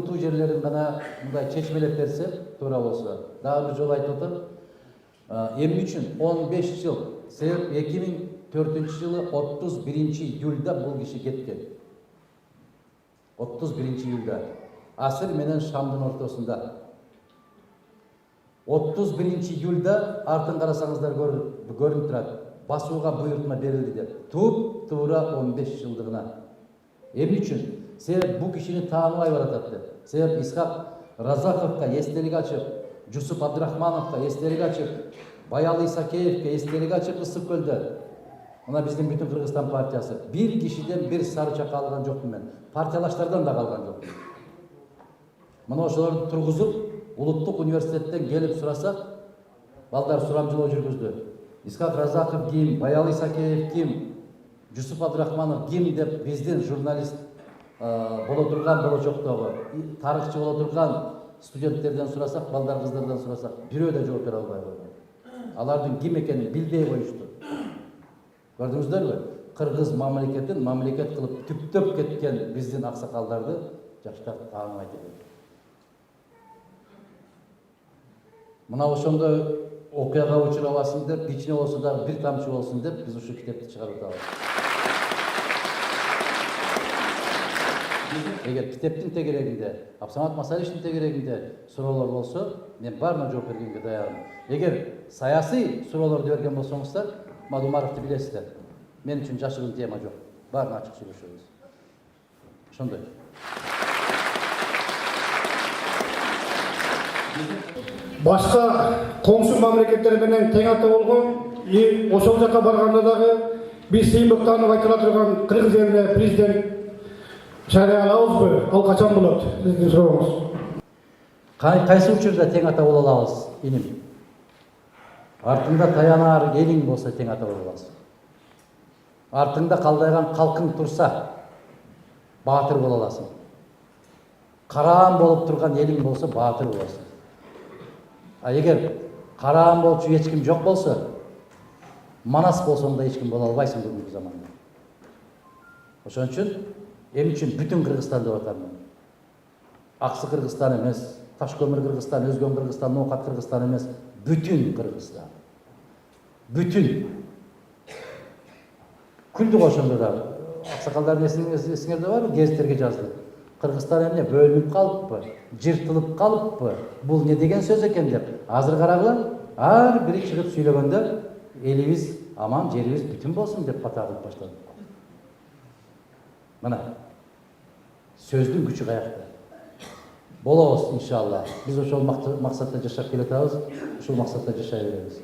сыгылтуу жерлерин гана мындай чечмелеп берсе туура болсо. Дагы бир жолу айтып атам. Эмне үчүн 15 жыл, себеп 2004 жылы 31 июльда бул киши кеткен. 31 июльда асыр менен шамдын ортосунда. 31 июльда артын карасаңыздар көрүнүп турат. Басууга буйртма берилди деп. Туп-туура 15 жылдыгына. Эмне үчүн? Себеп бул кишини тааныбай баратат деп. Себеп Исхак Разаковго эстелик ачып, Жусуп Абдрахмановго эстелик ачып, Баял Исакеевге эстелик ачып ысып көлдү. Мына биздин бүтүн Кыргызстан партиясы. Бир кишиден бир сары чака алган жокмун мен. Партиялаштардан да калган жокмун. Мына ошолорду тургузуп, улуттук университеттен келип сурасак, балдар сурамжылоо жүргүздү. Исхак Разаков ким, Баял Исакеев ким, Жусуп Абдрахманов ким деп биздин журналист боло турган болочоктогу, тарыхчы боло турган студенттерден сурасак, балдар кыздардан сурасак, бирөө да жооп бере албай койгон. Алардын ким экенин билбей коюшту. Көрдүңүздөрбү? Кыргыз мамлекетин мамлекет кылып түптөп кеткен биздин аксакалдарды жаштар тааныбайт экен. Мына ошондой окуяга учурабасын деп, кичине болсо дагы бир тамчы болсун деп биз ушу китепти чыгарып атабыз. Эгер китептин тегерегинде, Абсамат Масаличтин тегерегинде суроолор болсо, мен баарына жооп бергенге даярмын. Эгер саясий суроолорду берген болсоңуздар, Мадумаровду билесиздер. Мен үчүн жашыгын тема жок. Баарына ачык сүйлөшөбүз. Ошондой. Башка коңшу мамлекеттер менен тең ата болгон, ошол жака барганда дагы биз сыймыктанып айтыла турган Кыргыз элине президент жарыялабызбы? Ал качан болот? Биздин сурообуз. Кайсы учурда тең ата боло алабыз, иним? Артыңда таянаар элиң болсо тең ата боло аласың. Артыңда калдайган калкың турса, баатыр боло аласың. Караан болуп турган элиң болсо, баатыр болосуң. А эгер караан болчу эч ким жок болсо, манас болсоң да эч ким боло албайсың бүгүнкү заманда. Ошон үчүн эмне үчүн бүтүн Кыргызстан деп атам мен. Аксы Кыргызстан эмес, Ташкөмүр Кыргызстан, Өзгөн Кыргызстан, Ноокат Кыргызстан эмес, бүтүн Кыргызстан. Бүтүн. Күлдүк ошондо да. Аксакалдардын эсиңерде барбы? Гезиттерге жазды. Кыргызстан эмне бөлүнүп калыппы, жыртылып калыппы? Бул не деген сөз экен деп. Азыр карагыла, ар бири чыгып сүйлөгөндө элибиз аман, жерибиз бүтүн болсун деп бата кылып баштады. Мына сөздүн күчү каякта. Болобуз иншалла. Биз ошол максатта жашап келатабыз, ушул максатта жашай беребиз.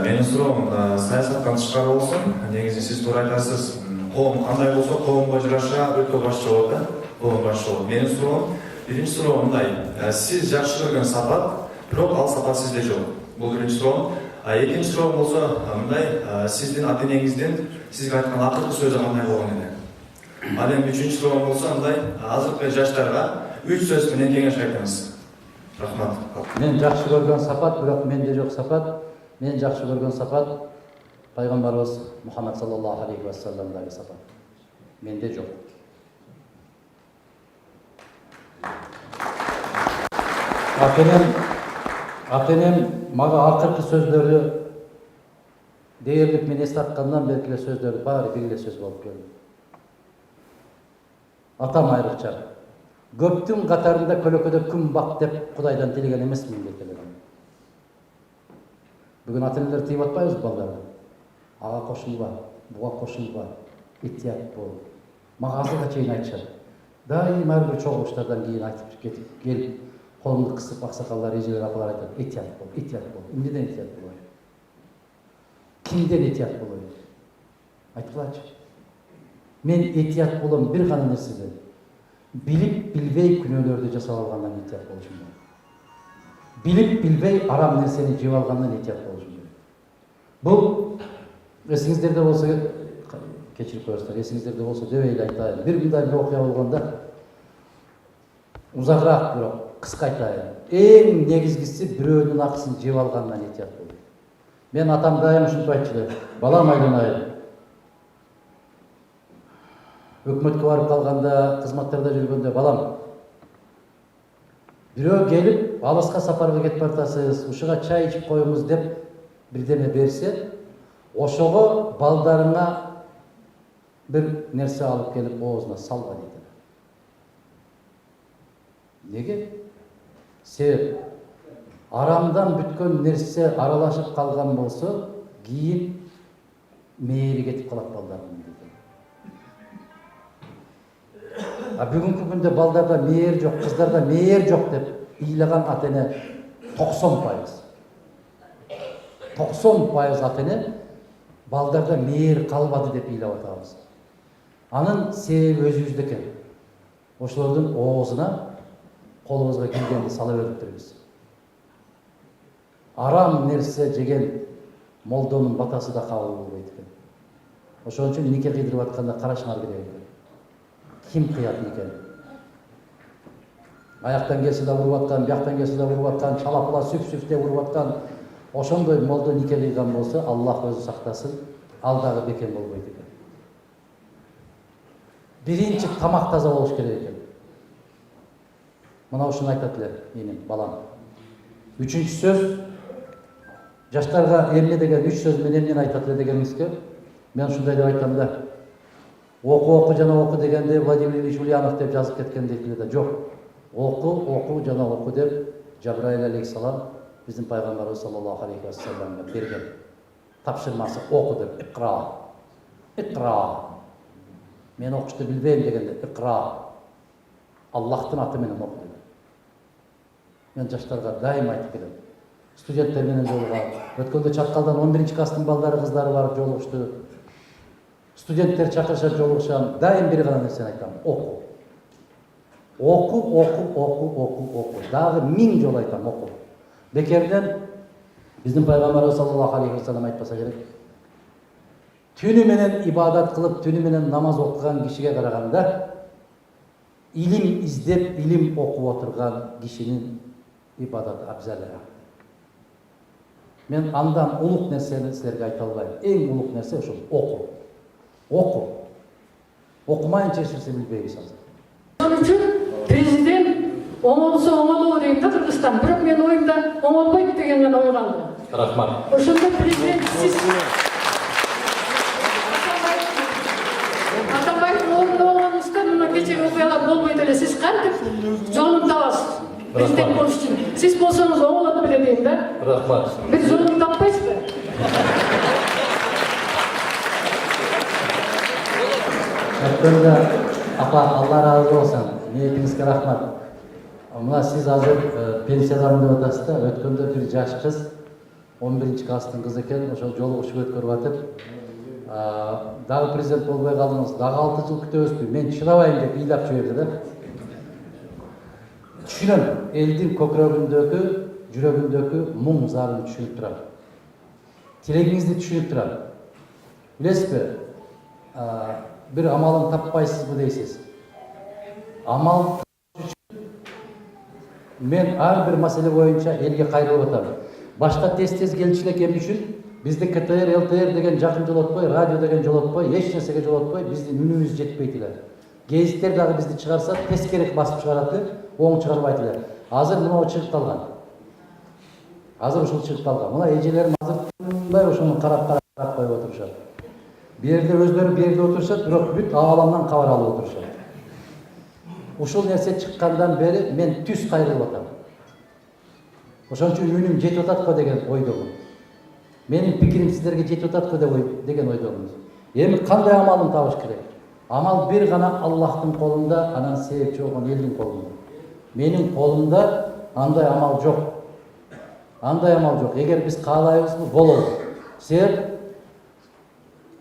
Менин суроом саясаттан тышкары болсун. Негизи сиз туура айтасыз. Коом кандай болсо коомго жараша өлкө башчы болот да. Коом башчы болот. Менин суроом, биринчи суроом мындай. Сиз жакшы көргөн сапат, бирок ал сапат сизде жок. Бул биринчи суроом. Экинчи суроом болсо мындай, сиздин ата-энеңиздин сизге айткан акыркы сөзү кандай болгон эле? Ал эми үчүнчү суроом болсо мындай, азыркы жаштарга 3 сөз менен кеңеш айтыңыз. Рахмат. Мен жакшы көргөн сапат, бирок менде жок сапат. Мен жакшы көргөн сапат пайгамбарыбыз Мухаммад саллаллаху алейхи ва салламдагы сапат. Менде жок. Ата-энем мага акыркы сөздөрү дээрлик мен эс аткандан беркиле сөздөрү баары бир эле сөз болуп келди. Атам айрыкча. Көптүн катарында көлөкөдө күн бак деп Кудайдан тилеген эмесмин деп элем. Бүгүн ата-энелер тийип атпайбызбы балдарга? Ага кошулба, буга кошулба, этият бол. Мага азыркыга чейин айтышат. Дайыма ар бир чогулуштардан кийин айтып кетип келип, колумду кысып аксакалдар, эжелер, апалар айтат. Этият бол, этият бол. Эмнеден этият болот? Кимден этият болот? Айткылачы. Мен этият болом бир гана нерседен. Билип билбей күнөөлөрдү жасап алгандан этият болушум керек. Билип билбей арам нерсени жеп алгандан этият болушум керек. Бул эсиңиздерде болсо, кечирип коесуздар, эсиңиздерде болсо деп эле айтайын. Бир мындай бир окуя болгондо узагыраак бирок кыска айтайын. Эң негизгиси бирөөнүн акысын жеп алгандан этият болуу. Мен атам дайым ушинтип айтчу эле. Балам айланайын. өкмөткө барып калганда, кызматтарда жүргөндө, балам, бирөө келип, алыска сапарга кетип баратасыз, ушуга чай ичип коюңуз деп бирдеме берсе, ошого балдарыңа бир нерсе алып келип оозуна салба дейт. Неге? Себеп арамдан бүткөн нерсе аралашып калган болсо, кийин мээри кетип калат балдардын дейт. Бүгүнкү күндө балдарда мээр жок, кыздарда мээр жок деп ыйлаган ата-эне 90%. 90% ата-эне балдарда мээр калбады деп ыйлап атабыз. Анын себеби өзүбүздө экен. Ошолордун оозуна колубузга киргенди сала бериптирбиз. Арам нерсе жеген молдонун батасы да кабыл болбойт экен. Ошон үчүн нике кыйдырып атканда карашыңар керек экен. Ким кыят никени? Аяктан келсе да уруп аткан, бияктан келсе да уруп аткан, чалапыла сүп-сүп деп уруп аткан, ошондой молдо нике кыйган болсо, Аллах өзү сактасын, ал дагы бекем болбойт экен. Биринчи тамак таза болуш керек экен. Мына ушуну айтат эле менин балам. Үчүнчү сөз, жаштарга эмне деген 3 сөз менен эмнени айтат эле дегениңизге, мен ушундай деп айтам да. Оку жана оку дегенде Владимир Ильич Ульянов деп жазып кеткен дейт эле да. Жок. Оку жана оку деп Жабраил алейхиссалам биздин пайгамбарыбыз саллаллаху алейхи вассаламга берген тапшырмасы оку деп. Икра. Мен окушту билбейм дегенде икра. Аллахтын аты менен оку деген. Мен жаштарга дайым айтып келем. Студенттер менен жолугам. Өткөндө Чаткалдан 11-класстын балдары, кыздары барып жолугушту. Студенттер чакырышат, жолугушам. Дайым бир гана нерсени айтам. Оку. Дагы 1000 жолу айтам, оку. Бекерден биздин пайгамбарыбыз саллаллаху алейхи вассалам айтпаса керек. Түнү менен ибадат кылып, түнү менен намаз окуган кишиге караганда, илим издеп, илим окуп отурган кишинин ибадаты абзалыраак. Мен андан улук нерсени силерге айта албайм. Эң улук нерсе ошол оку. Окумайынча эч нерсе билбейбиз азыр. Ошон үчүн президент оңолсо оңолобу дейт да Кыргызстан. Бирок менин оюмда оңолбойт деген ой калды. Рахмат. Ошондо президент сиз Атамбаевдин ордунда болгонуңузда мына кечеги окуялар болбойт эле. Сиз кантип жолун табасыз? Президент болуш үчүн. Сиз болсоңуз оңолот беле дейм да. Рахмат. Бир жолун таппайсызбы? Өткөндө апа Алла разы болсун. Ниетиңизге рахмат. Мына сиз азыр пенсиядан деп атасыз да, өткөндө бир жаш кыз 11-класстын кызы экен, ошол жолугушуп өткөрүп атып, дагы президент болбой калдыңыз, дагы 6 жыл күтөбүзбү? Мен чыдабайм деп ыйлап жиберди да. Түшүнөм, элдин көкүрөгүндөгү, жүрөгүндөгү муң зарын түшүнүп турам. Тилегиңизди түшүнүп турам. Билесизби? Бир амалын таппайсызбы дейсиз. Амал мен ар бир маселе боюнча элге кайрылып атам. Башта тез келчү элек эмне үчүн? Бизди КТР, ЛТР деген жакын жолотпой, радио деген жолотпой, эч нерсеге жолотпой, биздин үнүбүз жетпейт эле. Гезиттер дагы бизди чыгарса, тескерек басып чыгарат эле, оң чыгарбайт эле. Азыр мына чыгып калган. Азыр ушул чыгып калган. Мына эжелерим азыр мындай ошону карап коюп отурушат. Бир жерде өзлөрү бир жерде отурушат, бирок бүт ааламдан кабар алып отурушат. Ушул нерсе чыккандан бери мен түз кайрылып атам. Ошон үчүн үнүм жетип атат го деген ойдомун. Менин пикирим сиздерге жетип атат го деген ойдомун. Эми кандай амалын табыш керек? Амал бир гана Аллахтын колунда, анан себепчи болгон элдин колунда. Менин колумда андай амал жок. Эгер биз каалайбызбы, болобу. Себеп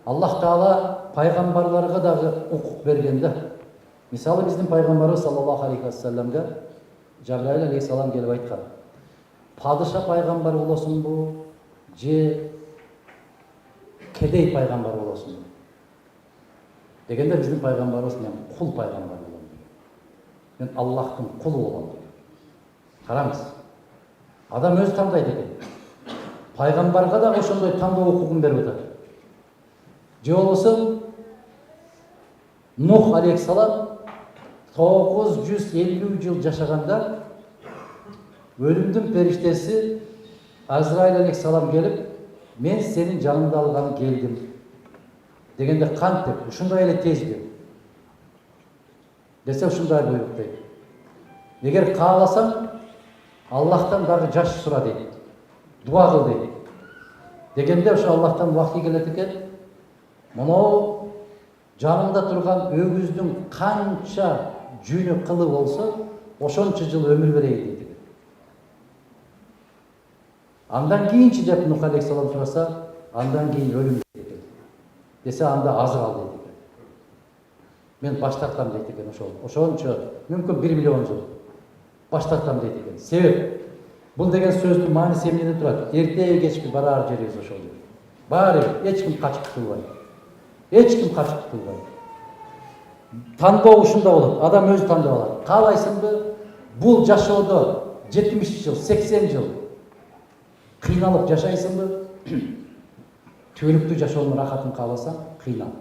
Аллах Таала пайгамбарларга дагы укук берген да. Мисалы биздин пайгамбарыбыз саллаллаху алейхи вассаламга Жабраил алейхиссалам келип айткан. Падыша пайгамбар болосунбу, же кедей пайгамбар болосунбу? Дегенде биздин пайгамбарыбыз мен кул пайгамбар болом деген. Мен Аллахтын кулу болом деген. Караңыз. Адам өзү тандайт экен. Пайгамбарга да ошондой тандоо укугун берип атат. Же болбосо Nuh aleyhissalam 950 yıl жашаганда ölümdün периштеси Azrail aleyhissalam gelip men senin canını algаны geldim degende kant деп ушундай эле тезби десе ушундай буйрук дейт. Эгер кааласаң Аллахтан дагы жаш сура дейт, дуа кыл дейт. Дегенде ошо Аллахтан вахий келет экен. Мынау жанында турган өгүздүн канча жүнү кылы болсо, ошончо жыл өмүр берейин дейт. Андан кийинчи деп Нух алейхиссалам сураса, андан кийин өлүм дейт экен. Десе анда азыр ал дейт экен. Мен баш тартам дейт экен ошончо, мүмкүн 1 миллион жыл. Баш тартам дейт экен. Себеп бул деген сөздүн мааниси эмнеде турат? Эртеги кечки барар жерибиз ошол. Баары эч ким качып кутулбайт. Эч ким качып кутулбайт. Тандоо ушунда болот. Адам өзү тандап алат. Каалайсыңбы? Бул жашоодо 70 жыл, 80 жыл кыйналып жашайсыңбы? Түбөлүктүү жашоонун рахатын кааласаң, кыйнал.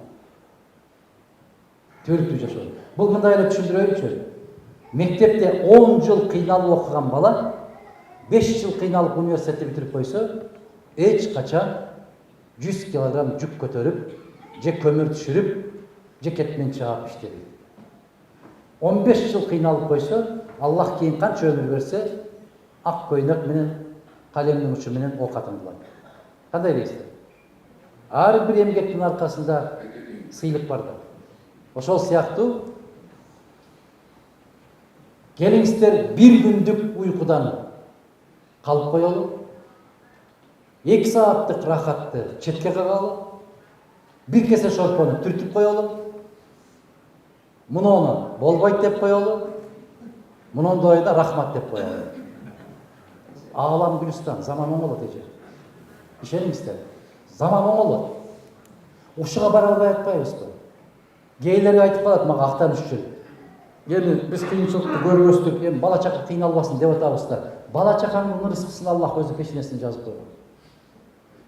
Түбөлүктүү жашоо. Бул мындай эле түшүндүрөйүнчү. Мектепте 10 жыл кыйналып окуган бала 5 жыл кыйналып университетти бүтүрүп койсо, эч качан 100 килограмм жүк көтөрүп, же көмүр түшүрүп, же кетмен чаап иштебейт. 15 жыл кыйналып койсо, Аллах кийин канча өмүр берсе, ак көйнөк менен калемдин учу менен ок атындылат. Кандай дейсиздер? Ар бир эмгектин аркасында сыйлык бар да. Ошол сыяктуу келиңиздер bir күндүк уйкудан калып коелу, 2 сааттык рахатты четке кагалы, bir кесе шорпону түртүп коелу, муну болбойт деп коелу, мунун ойда рахмат деп коелу. Аалам Гүлстан, заман оңолот эже. Ишениңиздер, заман оңолот. Ушуга бара албай атпайбызбы? Кейлерге айтып калат мага актаныш үчүн. Эми биз кыйынчылыкты көрүп өстүк, эми бала чака кыйналбасын деп атабыз да. Бала чаканын рызкысын Аллах өзү пешенесине жазып койгон.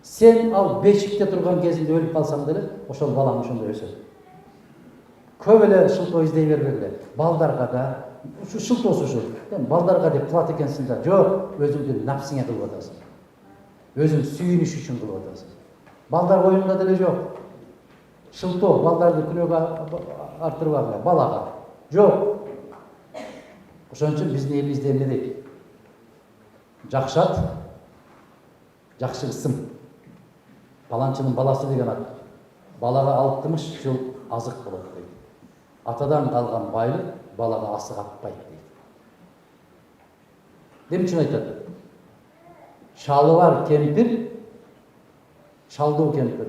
Сен ал бешикте турган кезинде өлүп калсаң деле, ошол балаң ошондой өсөт. Көп эле шылтоо издей бербегиле. Балдарга да ушу шылтоосу ушу. Балдарга деп кылат экенсиң да, жок, өзүңдүн напсиңе кылып атасың. Өзүң сүйүнүш үчүн кылып атасың. Балдар оюнда деле жок. Шылтоо балдарды күнөөгө артырбагыла, балага. Жок. Ошон үчүн биздин элибизде эмне дейт? Жакшы ат, жакшы ысым. Паланчынын баласы деген ат. Балага 60 жыл азык болот дейт. Атадан калган байлык балага асык атпайт дейт. Эмне үчүн айтат? Шалы бар кемпир, шалдуу кемпир.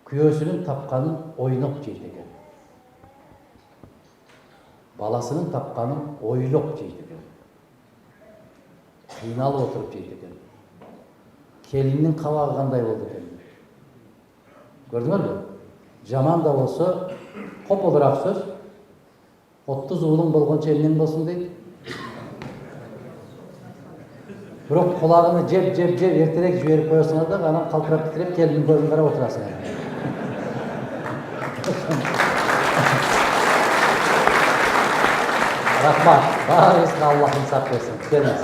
Күйөөсүнүн тапканын ойноп жейт экен. Баласынын тапканын ойлоп жейт экен. Кыйналып отуруп жейт экен. Келиндин кабагы кандай болду экен? Көрдүңөрбү? Жаман да болсо, кополураак сөз. 30 уулуң болгончо эмнең болсун дейт. Бирок кулагын жеп эртерээк жиберип коесуңар да, анан калтырап титиреп келиндин көзүн карап отурасың. Рахмат. Баарыбызга Аллах инсап берсин. Келиңиз.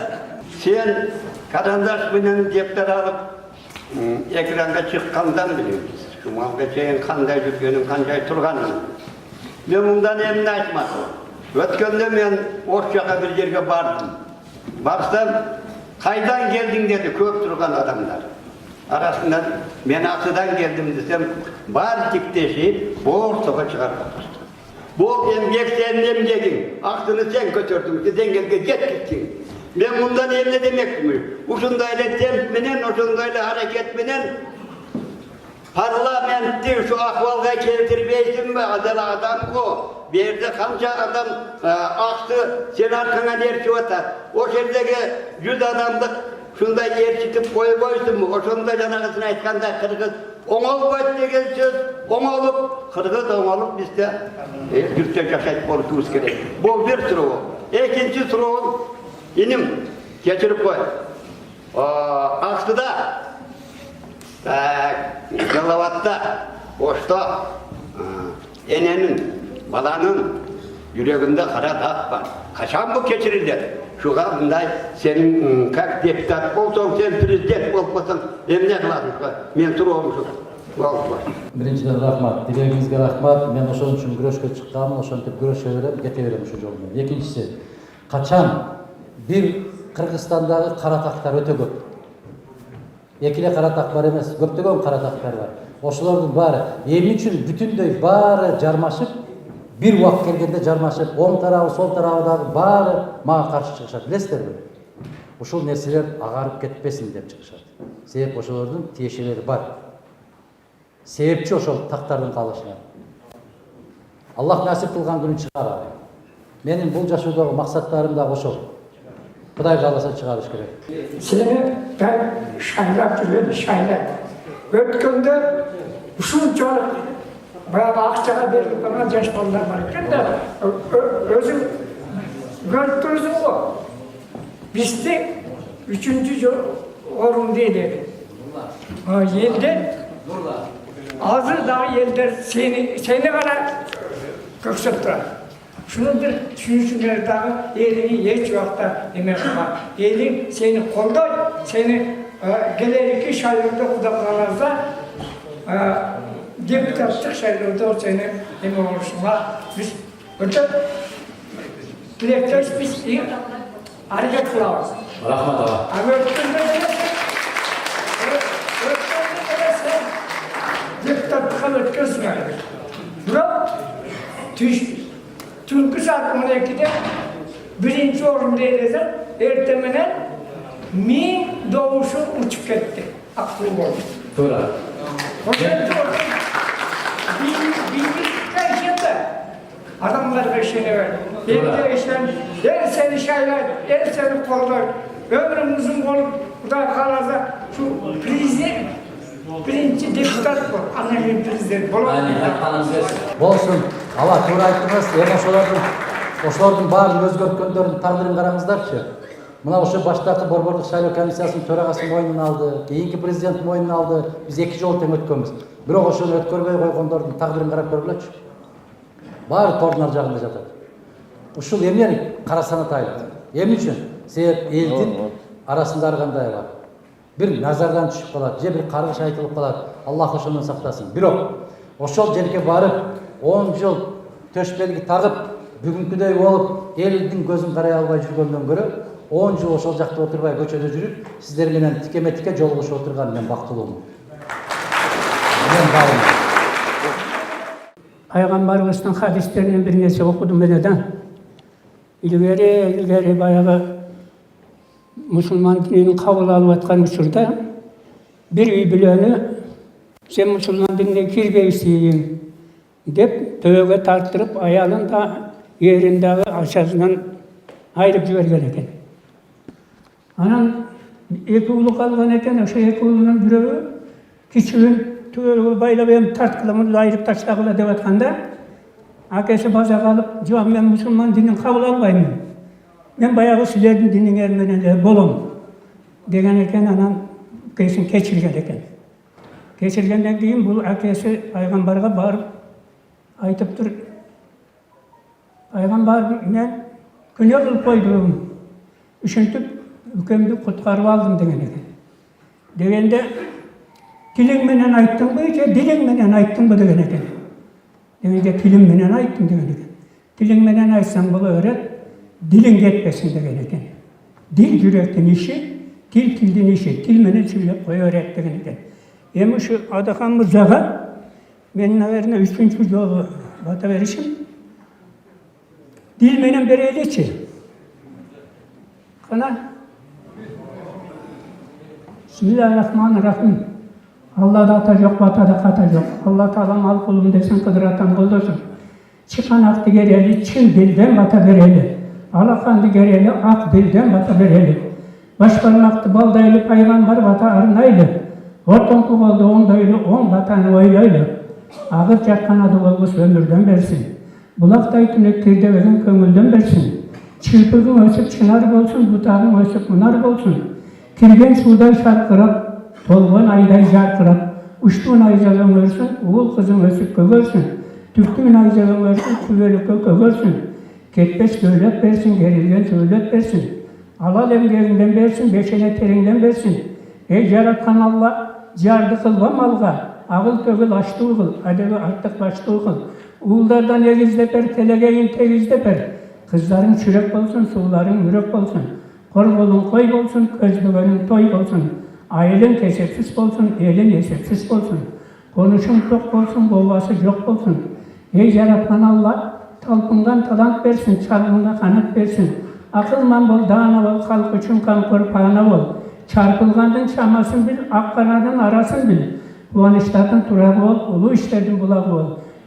Sen karandaş менен дептер алып, экранга чыккандан билебиз. Шумалга чейин кандай жүргөнүн, кандай турганын. Мен мындан эмне айтмакчы. Өткөндө мен Орусчага бир жерге бардым. Барсам, кайдан келдиң деди көп турган адамдар. Арасынан мен Аксыдан келдим десем, бар тиктешип, Орусга чыгарып атышты. Бул эмгек сенин эмгегиң, Аксыны сен көтөрдүң, сен келге жеткиздиң. Мен мындан эмне демекмин? Ушундай эле темп менен, ошондой эле аракет менен парламентти ушу акыбалга келтирбейсиңби? Адам го. Бу жерде канча адам акты сен аркаңа ээрчип атат. Ошол жердеги 100 адамдык ушундай ээрчитип койбойсуңбу? Ошондой жанагысын айтканда кыргыз оңолбойт деген сөз, оңолуп, кыргыз оңолуп бизде жүртө жашайт болушубуз керек. Бул бир суроо. Экинчи суроо, иним кечирип кой. Аксыда, Жалаватта, Ошто enenin, balanın yüreğinde kara dağ var. Kaçan bu keçirirler? Şuğa bunday senin kak deputat olsan, sen prezident olmasan, emne kılasın? Men turolmuşum. Birinchiden rahmat, dileğinizge rahmat. Men oşon üçün güreşke çıkkanım, oşontip güreşe verem, kete verem şu jolundan. Ekinçisi, kaçan bir Kırgızstandagı kara taktar öte köp. Ekile kara tak var emes, köptөгөн kara taktar var. Oşolordun bari, emin üçün bütünдөй bari jarmaşıp, bir wagt kelgende jarmaşıp, oң tarabı, sol tarabı dagı bari mağa karşı çıkışat. Bilesizlerби? Ушул нерселер агарып кетпесин деп чыгышат. Себеп ошолордун тиешелери бар. Себепчи ошол тактардын калышына. Аллах насип кылган күнү чыгарат. Менин бул жашоодогу максаттарым да ошол. Кудай кааласа чыгарыш керек. Seni ben şaylap жүрген şaylap. Өткенде ушунчалык баягы акчага берилип калган жаш балдар бар экен да өзүң көрүп турсуң го. Бизде 3-cü orunda dedi. Елден азыр дагы елдер сени гана көксөп турат. Şunu bir düşünsünler dağı elini hiç vakta emek var. Elin seni kolday, seni geleriki şairde kudaklarınızda deputatlık şairde o seni emek oluşuna biz öte dilektaş biz iyi hareket kılavuz. Rahmat ağa. Ama ötünde sen deputatlığa ötkürsün yani. Bırak Çünkü saat 12'de birinci orunda edeceğim, ertemenen min doğuşu uçup gitti. Aklı oldu. Doğru. Ondan sonra bilgi kaçırdı. Adamlar kaçını verdi. Evde işten, el seni şaylar, el seni kollar. Ömrümüzün kolu, bu da kalırsa şu prezident, birinci deputat bu. Annemin prezident. Болсун. Ала туура айттыңыз. Эми ошолордун баарын өзгөрткөндөрдүн тагдырын караңыздарчы. Мына ошо баштакы борбордук шайлоо комиссиясынын төрагасы мойнуна алды, кийинки президент мойнуна алды. Биз 2 жолу тең өткөнбүз. Бирок ошону өткөрбөй койгондордун тагдырын карап көргүлөчү. Баары тордун ар жагында жатат. Ушул эмнелик кара санат айлык. Эмне үчүн? Себеп элдин арасында ар кандай бар. Бир назардан түшүп калат, же бир каргыш айтылып калат. Аллах ошондон сактасын. Бирок ошол жерге барып 10 жыл төшбелги тагып, бүгүнкүдөй болуп, элдин көзүн карай албай жүргөндөн көрө 10 жыл ошол жакта отурбай көчөдө жүрүп, сиздер менен тикеме-тике жолугушуп отурган мен бактылуумун. Пайгамбарыбыздын хадистеринен бир нерсе окудум мен да. Илгери баягы мусулман динин кабыл алып аткан учурда бир үй бүлөнү сен мусулман динине кирбейсиң деп төбөгө тарттырып аялын да эрин дагы ачасынан айырып жиберген экен. Анан эки уулу калган экен, ошо эки уулунун бирөө кичүүн төбөгө байлап эми тарткыла айырып таштагыла деп атканда акеси база калып, "Жок, мен мусулман динин кабыл албайм. Мен баягы силердин диниңер менен эле болом" деген экен. Анан акесин кечирген экен. Кечиргенден кийин бул акеси пайгамбарга барып айтыптыр, пайгамбар, мен күнөө кылып койдум, ушинтип үкөмдү куткарып алдым деген экен. Дегенде тилиң менен айттыңбы же дилиң менен айттыңбы деген экен. Дегенде тилиң менен айттым деген экен. Тилиң менен айтсаң боло берет, дилиң кетпесин деген экен. Дил жүрөктүн иши, тил тилдин иши, тил менен сүйлөп кое берет деген экен. Эми ушу Адахан мырзага мен, наверное, 3-cü жолу бата беришим. Dil менен береличи. Кана. Bismillahirrahmanirrahim. Allah'da ata yok, batada kata yok. Allah Teala mal kulum desen kıdıratan buldosun. Çıkan aktı gereli, çin dilden bata bereli. Alakandı gereli, ak dilden bata bereli. Başparmaktı baldaylı paygambar bata arınaylı. Ortonku oldu ondaylı, on batanı oylaylı. Ağır çatkan adı olmuş ömürden versin. Bulaktay tünektirde veren kömülden versin. Çırpıgın ölçüp çınar olsun, butağın ölçüp munar olsun. Kirgen suda şarkırap, tolğun ayday jarkırap, uçtuğun aycalan ölsün, oğul kızın ölçüp kögörsün. Tüktüğün ayzağı versin, tüvelikle köversin. Ketpes göylep versin, gerilgen söylep versin. Alal emgerinden versin, beşene terinden versin. Ey yaratkan Allah, jardı kılva malga, ağıl tögül açtı uğul, adevi artık baştı uğul. Uğullardan egizdeper, telegeyin tegizdeper. Kızların çürek olsun, suğların yürek olsun. Korbolun koy olsun, közlüğünün toy olsun. Ailen kesepsiz olsun, elin esepsiz olsun. Konuşun çok olsun, babası yok olsun. Ey yaratkan Allah, talpından talant versin, çalgında kanat versin. Akılman bol, dağına bol, halk için kan korpağına bol. Çarpılgandın çamasın bil, akkanadın arasın bil. Kuvanışlardın turağı ol, ulu işlerdin bulağı ol.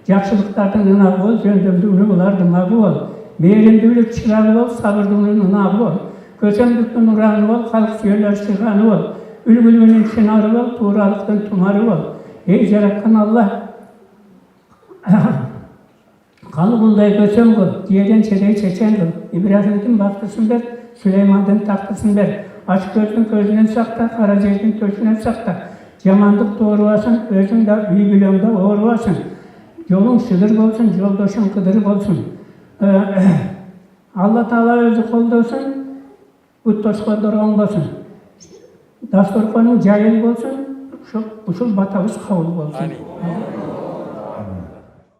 Yaxşılıklardan ınağı ol, zöndömdüğünü bulardın ağı ol. Meyrindülük çırağı ol, sabırdığının ınağı ol. Kösemdüktün uranı ol, halk söyler çıganı ol. Ülgülünün çınarı ol, tuğralıktın tumarı ol. Ey yaratkan Allah, kalıbınday kösem kıl, diyeden çereyi çeçen kıl. İbrahim'den baktısın ver, Süleyman'dan taktısın ver. Aç gözün gözünden sakta, karaceydin tökünden sakta. Yamandık doğruasın, özün de üy bilömde oğruasın. Yolun sılır olsun, yoldaşın kıdırık olsun. Allah Teala özü koldosun, Uttoşka durağın olsun. Dasturkanın cahil olsun, usul batavuz kavul olsun. Amin.